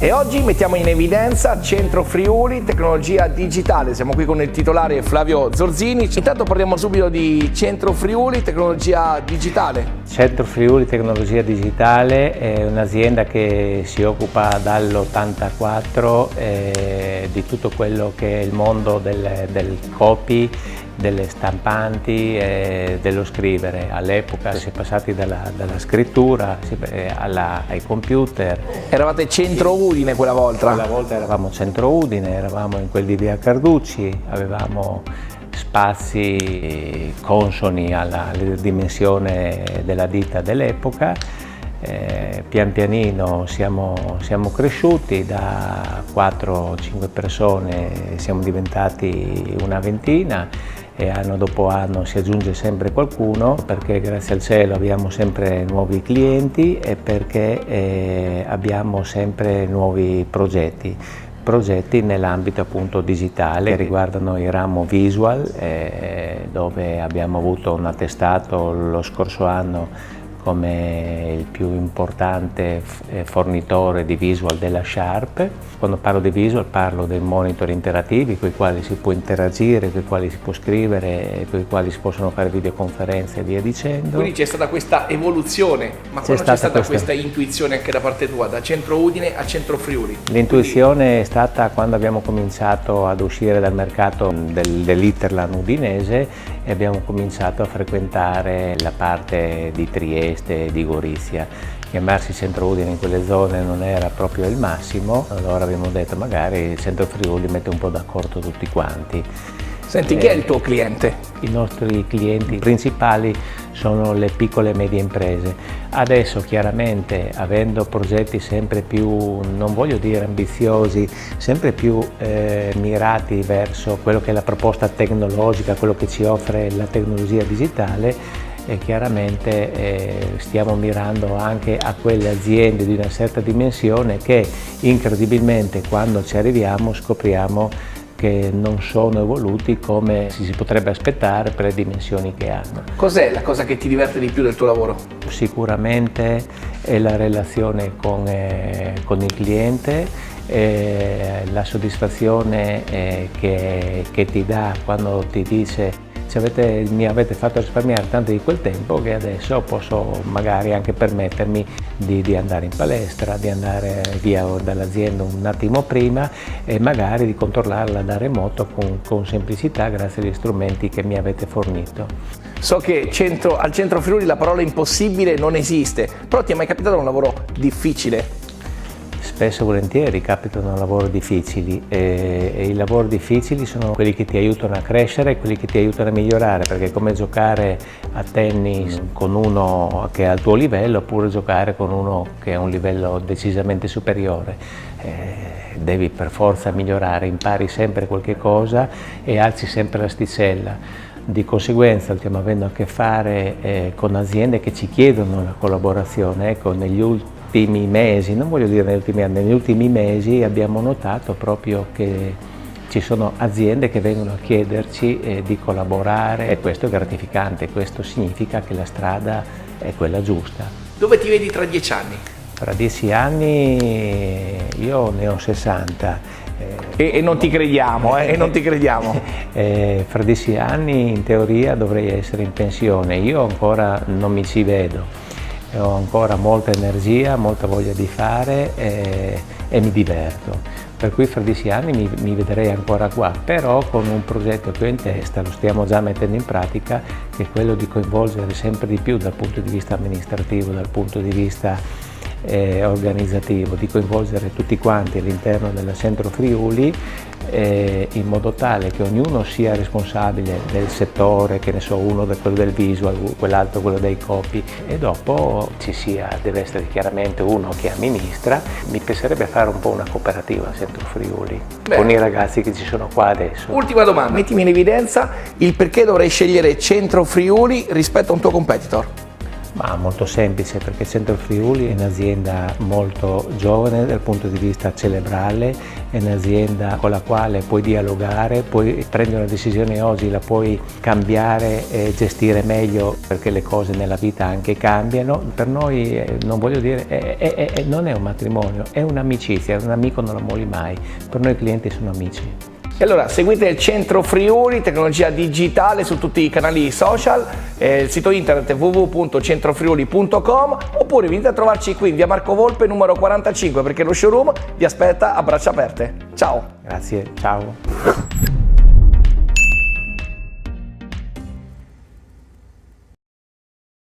E oggi mettiamo in evidenza Centro Friuli Tecnologia Digitale. Siamo qui con il titolare Flavio Zorzini. Intanto parliamo subito di Centro Friuli Tecnologia Digitale. Centro Friuli Tecnologia Digitale è un'azienda che si occupa dall'84 di tutto quello che è il mondo del copy, delle stampanti e dello scrivere. All'epoca si è passati dalla scrittura ai computer. Eravate Centro Udine quella volta? Quella volta eravamo Centro Udine, eravamo in quel di via Carducci, avevamo spazi consoni alla dimensione della ditta dell'epoca. Pian pianino siamo cresciuti, da 4-5 persone siamo diventati una ventina e anno dopo anno si aggiunge sempre qualcuno, perché grazie al cielo abbiamo sempre nuovi clienti e perché abbiamo sempre nuovi progetti nell'ambito appunto digitale che riguardano il ramo visual, dove abbiamo avuto un attestato lo scorso anno come il più importante fornitore di visual della Sharp. Quando parlo di visual parlo dei monitor interattivi con i quali si può interagire, con i quali si può scrivere, con i quali si possono fare videoconferenze e via dicendo. Quindi c'è stata questa evoluzione, ma c'è stata questa intuizione anche da parte tua, da Centro Udine a Centro Friuli? L'intuizione è stata quando abbiamo cominciato ad uscire dal mercato dell'Interland udinese e abbiamo cominciato a frequentare la parte di Trieste e di Gorizia. Chiamarsi Centro Udine in quelle zone non era proprio il massimo, allora abbiamo detto magari il Centro Friuli mette un po' d'accordo tutti quanti. Senti, chi è il tuo cliente? I nostri clienti principali sono le piccole e medie imprese. Adesso chiaramente, avendo progetti sempre più, non voglio dire ambiziosi, sempre più mirati verso quello che è la proposta tecnologica, quello che ci offre la tecnologia digitale, e chiaramente stiamo mirando anche a quelle aziende di una certa dimensione che incredibilmente quando ci arriviamo scopriamo che non sono evoluti come si potrebbe aspettare per le dimensioni che hanno. Cos'è la cosa che ti diverte di più del tuo lavoro? Sicuramente è la relazione con il cliente, la soddisfazione che ti dà quando ti dice mi avete fatto risparmiare tanto di quel tempo che adesso posso magari anche permettermi di andare in palestra, di andare via dall'azienda un attimo prima e magari di controllarla da remoto con semplicità grazie agli strumenti che mi avete fornito. So che al Centro Friuli la parola impossibile non esiste, però ti è mai capitato un lavoro difficile? Spesso e volentieri capitano lavori difficili e i lavori difficili sono quelli che ti aiutano a crescere, quelli che ti aiutano a migliorare, perché è come giocare a tennis con uno che è al tuo livello oppure giocare con uno che è a un livello decisamente superiore. Devi per forza migliorare, impari sempre qualche cosa e alzi sempre l'asticella. Di conseguenza stiamo avendo a che fare con aziende che ci chiedono la collaborazione. Negli ultimi mesi, non voglio dire negli ultimi anni, negli ultimi mesi abbiamo notato proprio che ci sono aziende che vengono a chiederci di collaborare e questo è gratificante, questo significa che la strada è quella giusta. Dove ti vedi tra 10 anni? Tra 10 anni io ne ho 60. E non ti crediamo, e non ti crediamo. Fra 10 anni in teoria dovrei essere in pensione, io ancora non mi ci vedo. Ho ancora molta energia, molta voglia di fare e mi diverto. Per cui fra 10 anni mi vedrei ancora qua, però con un progetto che ho in testa, lo stiamo già mettendo in pratica, che è quello di coinvolgere sempre di più dal punto di vista amministrativo, dal punto di vista organizzativo, di coinvolgere tutti quanti all'interno del Centro Friuli in modo tale che ognuno sia responsabile del settore, che ne so, uno quello del visual, quell'altro quello dei copy e dopo deve essere chiaramente uno che amministra. Mi piacerebbe fare un po' una cooperativa al Centro Friuli con i ragazzi che ci sono qua adesso. Ultima domanda, mettimi in evidenza il perché dovrei scegliere Centro Friuli rispetto a un tuo competitor. Ma molto semplice, perché Centro Friuli è un'azienda molto giovane dal punto di vista cerebrale, è un'azienda con la quale puoi dialogare, puoi prendere una decisione oggi, la puoi cambiare e gestire meglio, perché le cose nella vita anche cambiano. Per noi, non voglio dire, non è un matrimonio, è un'amicizia, un amico non lo molli mai, per noi i clienti sono amici. E allora seguite il Centro Friuli, tecnologia digitale, su tutti i canali social, il sito internet www.centrofriuli.com, oppure venite a trovarci qui in via Marco Volpe numero 45, perché lo showroom vi aspetta a braccia aperte. Ciao! Grazie, ciao!